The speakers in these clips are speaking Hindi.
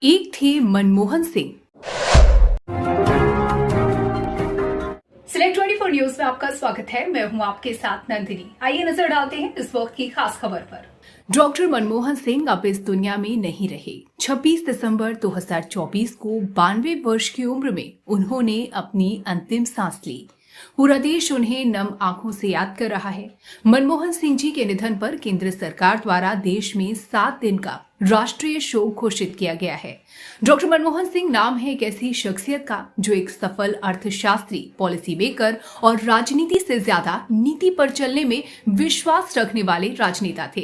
एक थे मनमोहन सिंह। सिलेक्ट 24 न्यूज में आपका स्वागत है। मैं हूं आपके साथ नंदिनी। आइए नजर डालते हैं इस वक्त की खास खबर पर। डॉक्टर मनमोहन सिंह अब इस दुनिया में नहीं रहे। 26 दिसंबर 2024 को 92 वर्ष की उम्र में उन्होंने अपनी अंतिम सांस ली। पूरा देश उन्हें नम आंखों से याद कर रहा है। मनमोहन सिंह जी के निधन पर केंद्र सरकार द्वारा देश में 7 दिन का राष्ट्रीय शोक घोषित किया गया है। डॉक्टर मनमोहन सिंह नाम है एक ऐसी शख्सियत का जो एक सफल अर्थशास्त्री, पॉलिसी मेकर और राजनीति से ज्यादा नीति पर चलने में विश्वास रखने वाले राजनेता थे।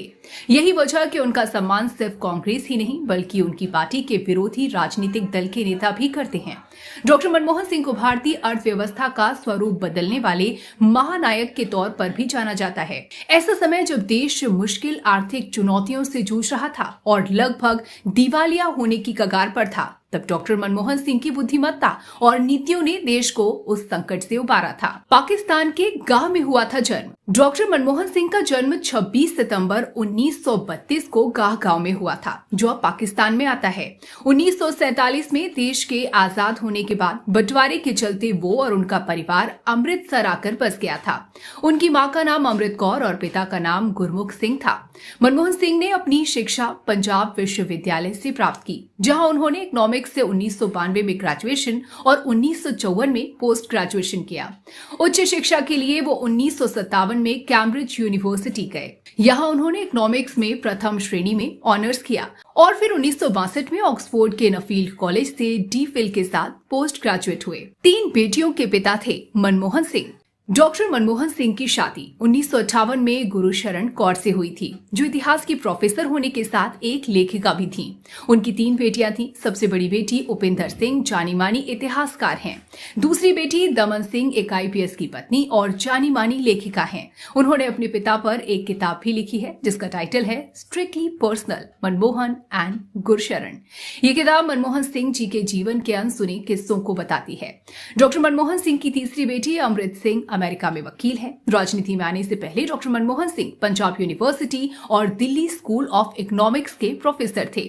यही वजह कि उनका सम्मान सिर्फ कांग्रेस ही नहीं बल्कि उनकी पार्टी के विरोधी राजनीतिक दल के नेता भी करते हैं। डॉक्टर मनमोहन सिंह को भारतीय अर्थव्यवस्था का स्वरूप बदलने वाले महानायक के तौर पर भी जाना जाता है। ऐसा समय जब देश मुश्किल आर्थिक चुनौतियों से जूझ रहा था और लगभग दिवालिया होने की कगार पर था, तब डॉक्टर मनमोहन सिंह की बुद्धिमत्ता और नीतियों ने देश को उस संकट से उबारा था। पाकिस्तान के गाह में हुआ था जन्म। डॉक्टर मनमोहन सिंह का जन्म 26 सितंबर 1932 को गाह गांव में हुआ था, जो अब पाकिस्तान में आता है। 1947 में देश के आजाद होने के बाद बंटवारे के चलते वो और उनका परिवार अमृतसर आकर बस गया था। उनकी मां का नाम अमृत कौर और पिता का नाम गुरमुख सिंह था। मनमोहन सिंह ने अपनी शिक्षा पंजाब विश्वविद्यालय से प्राप्त की, जहां उन्होंने इकोनॉमिक्स से 1992 में ग्रेजुएशन और 1954 में पोस्ट ग्रेजुएशन किया। उच्च शिक्षा के लिए वो 1957 में कैम्ब्रिज यूनिवर्सिटी गए। यहाँ उन्होंने इकोनॉमिक्स में प्रथम श्रेणी में ऑनर्स किया और फिर 1962 में ऑक्सफोर्ड के नफील्ड कॉलेज से डी.फिल के साथ पोस्ट ग्रेजुएट हुए। 3 बेटियों के पिता थे मनमोहन सिंह। डॉक्टर मनमोहन सिंह की शादी 1958 में गुरुशरण कौर से हुई थी, जो इतिहास की प्रोफेसर होने के साथ एक लेखिका भी थीं। उनकी 3 बेटियां थीं। सबसे बड़ी बेटी उपेंद्र सिंह जानी मानी इतिहासकार हैं। दूसरी बेटी दमन सिंह एक आईपीएस की पत्नी और जानी मानी लेखिका हैं। उन्होंने अपने पिता पर एक किताब भी लिखी है जिसका टाइटल है strictly personal, Manmohan and Gursharan. ये किताब मनमोहन सिंह जी के जीवन के अनसुने किस्सों को बताती है। डॉक्टर मनमोहन सिंह की तीसरी बेटी अमृत सिंह अमेरिका में वकील है। राजनीति में आने से पहले डॉक्टर मनमोहन सिंह पंजाब यूनिवर्सिटी और दिल्ली स्कूल ऑफ इकोनॉमिक्स के प्रोफेसर थे।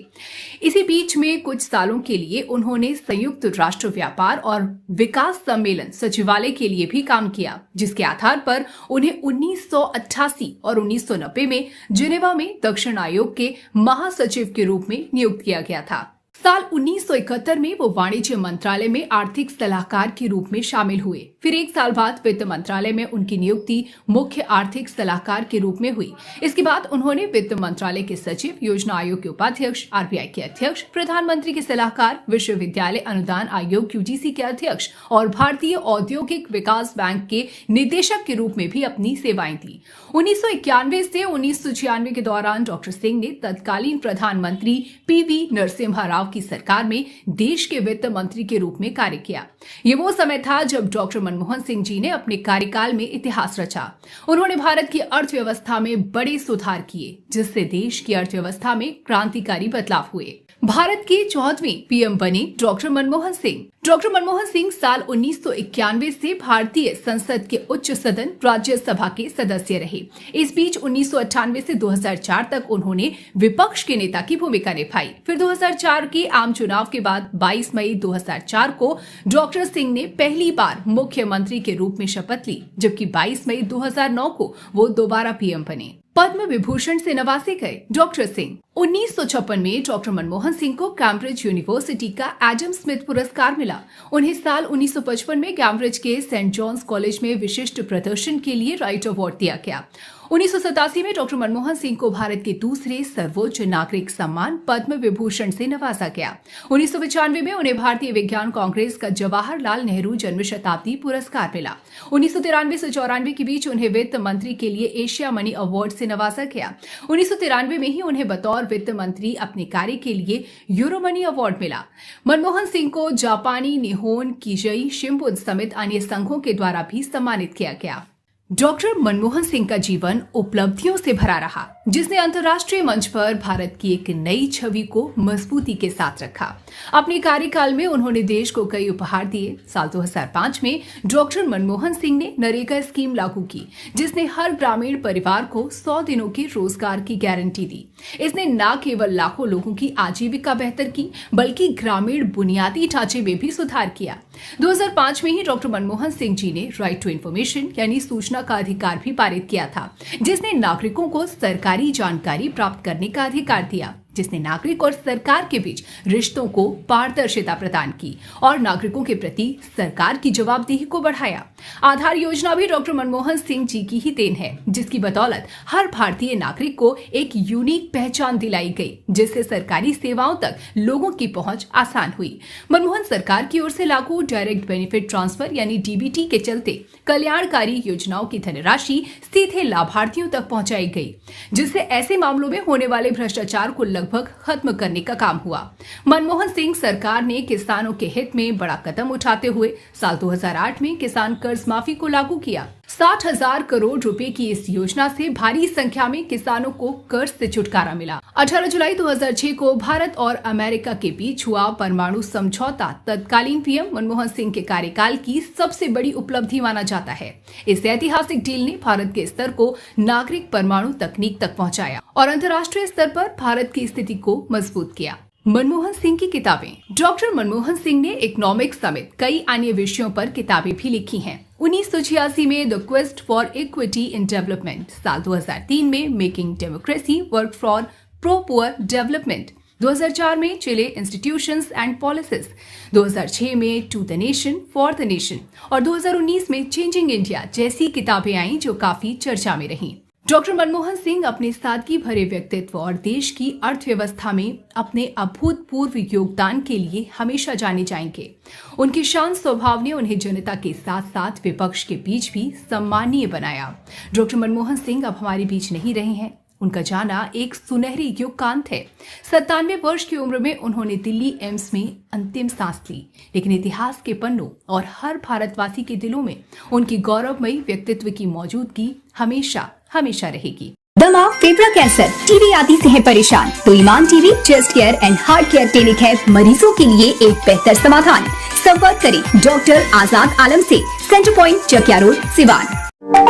इसी बीच में कुछ सालों के लिए उन्होंने संयुक्त राष्ट्र व्यापार और विकास सम्मेलन सचिवालय के लिए भी काम किया, जिसके आधार पर उन्हें 1988 और 1990 में जिनेवा में दक्षिण आयोग के महासचिव के रूप में नियुक्त किया गया था। साल 1971 में वो वाणिज्य मंत्रालय में आर्थिक सलाहकार के रूप में शामिल हुए। फिर 1 साल बाद वित्त मंत्रालय में उनकी नियुक्ति मुख्य आर्थिक सलाहकार के रूप में हुई। इसके बाद उन्होंने वित्त मंत्रालय के सचिव, योजना आयोग के उपाध्यक्ष, आरबीआई के अध्यक्ष, प्रधानमंत्री के सलाहकार, विश्वविद्यालय अनुदान आयोग यूजीसी के अध्यक्ष और भारतीय औद्योगिक विकास बैंक के निदेशक के रूप में भी अपनी सेवाएं दी। 1991 से 1996 के दौरान डॉक्टर सिंह ने तत्कालीन प्रधानमंत्री पीवी नरसिम्हा राव की सरकार में देश के वित्त मंत्री के रूप में कार्य किया। ये वो समय था जब डॉक्टर मनमोहन सिंह जी ने अपने कार्यकाल में इतिहास रचा। उन्होंने भारत की अर्थव्यवस्था में बड़े सुधार किए, जिससे देश की अर्थव्यवस्था में क्रांतिकारी बदलाव हुए। भारत के 14वें पीएम बने डॉक्टर मनमोहन सिंह। डॉक्टर मनमोहन सिंह साल 1991 से भारतीय संसद के उच्च सदन राज्यसभा के सदस्य रहे। इस बीच 1998 से 2004 तक उन्होंने विपक्ष के नेता की भूमिका निभाई। फिर 2004 के आम चुनाव के बाद 22 मई 2004 को डॉक्टर सिंह ने पहली बार मुख्यमंत्री के रूप में शपथ ली, जबकि 22 मई 2009 को वो दोबारा पीएम बने। पद्म विभूषण से नवाजे गए डॉक्टर सिंह। 1956 में डॉक्टर मनमोहन सिंह को कैम्ब्रिज यूनिवर्सिटी का एडम स्मिथ पुरस्कार मिला। उन्हें साल 1955 में कैम्ब्रिज के सेंट जॉन्स कॉलेज में विशिष्ट प्रदर्शन के लिए राइट अवार्ड दिया गया। 1987 में डॉक्टर मनमोहन सिंह को भारत के दूसरे सर्वोच्च नागरिक सम्मान पद्म विभूषण से नवाजा गया। 1995 में उन्हें भारतीय विज्ञान कांग्रेस का जवाहरलाल नेहरू जन्म शताब्दी पुरस्कार मिला। 1993 से 94 के बीच उन्हें वित्त मंत्री के लिए एशिया मनी अवार्ड से नवाजा गया। 1993 में ही उन्हें बतौर वित्त मंत्री अपने कार्य के लिए यूरो मनी अवार्ड मिला। मनमोहन सिंह को जापानी निहोन कीजई शिंबुन समेत अन्य संघों के द्वारा भी सम्मानित किया गया। डॉक्टर मनमोहन सिंह का जीवन उपलब्धियों से भरा रहा, जिसने अंतर्राष्ट्रीय मंच पर भारत की एक नई छवि को मजबूती के साथ रखा। अपने कार्यकाल में उन्होंने देश को कई उपहार दिए। साल 2005 में डॉक्टर मनमोहन सिंह ने नरेगा स्कीम लागू की, जिसने हर ग्रामीण परिवार को 100 दिनों के रोजगार की गारंटी दी। इसने न केवल लाखों लोगों की आजीविका बेहतर की, बल्कि ग्रामीण बुनियादी ढांचे में भी सुधार किया। 2005 में ही डॉक्टर मनमोहन सिंह जी ने राइट टू इन्फॉर्मेशन यानी सूचना का अधिकार भी पारित किया था, जिसने नागरिकों को सरकारी जानकारी प्राप्त करने का अधिकार दिया, जिसने नागरिक और सरकार के बीच रिश्तों को पारदर्शिता प्रदान की और नागरिकों के प्रति सरकार की जवाबदेही को बढ़ाया। आधार योजना भी डॉक्टर मनमोहन सिंह जी की ही देन है, जिसकी बदौलत हर भारतीय नागरिक को एक यूनिक पहचान दिलाई गई, जिससे सरकारी सेवाओं तक लोगों की पहुंच आसान हुई। मनमोहन सरकार की ओर से लागू डायरेक्ट बेनिफिट ट्रांसफर यानी डीबीटी के चलते कल्याणकारी योजनाओं की धनराशि सीधे लाभार्थियों तक पहुंचाई गई, जिससे ऐसे मामलों में होने वाले भ्रष्टाचार को लगभग खत्म करने का काम हुआ। मनमोहन सिंह सरकार ने किसानों के हित में बड़ा कदम उठाते हुए साल 2008 में किसान कर्ज माफी को लागू किया। 60,000 करोड़ रुपए की इस योजना से भारी संख्या में किसानों को कर्ज से छुटकारा मिला। 18 जुलाई 2006 को भारत और अमेरिका के बीच हुआ परमाणु समझौता तत्कालीन पीएम मनमोहन सिंह के कार्यकाल की सबसे बड़ी उपलब्धि माना जाता है। इस ऐतिहासिक डील ने भारत के स्तर को नागरिक परमाणु तकनीक तक पहुंचाया और अंतर्राष्ट्रीय स्तर पर भारत की स्थिति को मजबूत किया। मनमोहन सिंह की किताबें। डॉक्टर मनमोहन सिंह ने इकोनॉमिक्स समेत कई अन्य विषयों पर किताबें भी लिखी हैं। 1986 में the quest for equity in development, साल 2003 में making democracy work for pro poor development, 2004 में चिले इंस्टीट्यूशंस एंड पॉलिसीज, 2006 में to the nation for the nation और 2019 में चेंजिंग इंडिया जैसी किताबें आईं जो काफी चर्चा में रहीं। डॉक्टर मनमोहन सिंह अपने सादगी भरे व्यक्तित्व और देश की अर्थव्यवस्था में अपने अभूतपूर्व योगदान के लिए हमेशा जाने जाएंगे। उनके शांत स्वभाव ने उन्हें जनता के साथ साथ विपक्ष के बीच भी सम्मानीय बनाया। डॉक्टर मनमोहन सिंह अब हमारे बीच नहीं रहे हैं। उनका जाना एक सुनहरी युग का अंत है। 97 वर्ष की उम्र में उन्होंने दिल्ली एम्स में अंतिम सांस ली, लेकिन इतिहास के पन्नों और हर भारतवासी के दिलों में उनकी गौरवमयी व्यक्तित्व की मौजूदगी हमेशा हमेशा रहेगी। दमा, फेफड़ा कैंसर, टीबी आदि से है परेशान तो Iman TB chest care and heart care clinic है मरीजों के लिए एक बेहतर समाधान। संपर्क करें डॉक्टर आजाद आलम से, centre point, Chakiya road, Siwan.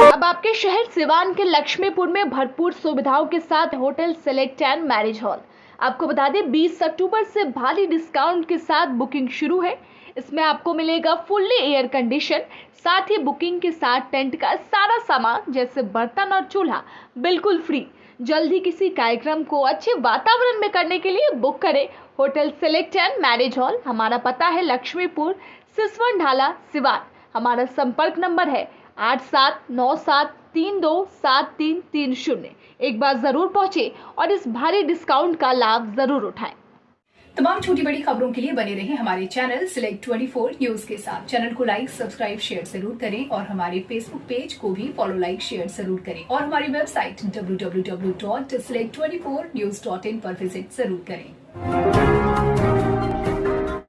अब आपके शहर सिवान के लक्ष्मीपुर में भरपूर सुविधाओं के साथ hotel select and marriage hall. आपको बता दें 20 अक्टूबर से भारी डिस्काउंट के साथ बुकिंग शुरू है। इसमें आपको मिलेगा फुल्ली एयर कंडीशन, साथ ही बुकिंग के साथ टेंट का सारा सामान जैसे बर्तन और चूल्हा बिल्कुल फ्री। जल्द ही किसी कार्यक्रम को अच्छे वातावरण में करने के लिए बुक करें hotel select and marriage hall. हमारा पता है लक्ष्मीपुर, सिसवन ढाला, सिवान। हमारा संपर्क नंबर है 8797327330। एक बार जरूर पहुंचे और इस भारी डिस्काउंट का लाभ जरूर उठाएं। तमाम छोटी बड़ी खबरों के लिए बने रहें हमारे चैनल सिलेक्ट 24 न्यूज के साथ। चैनल को लाइक, सब्सक्राइब, शेयर जरूर करें और हमारे फेसबुक पेज को भी फॉलो, लाइक, शेयर जरूर करें और हमारी वेबसाइट www.select24news.in पर विजिट जरूर करें।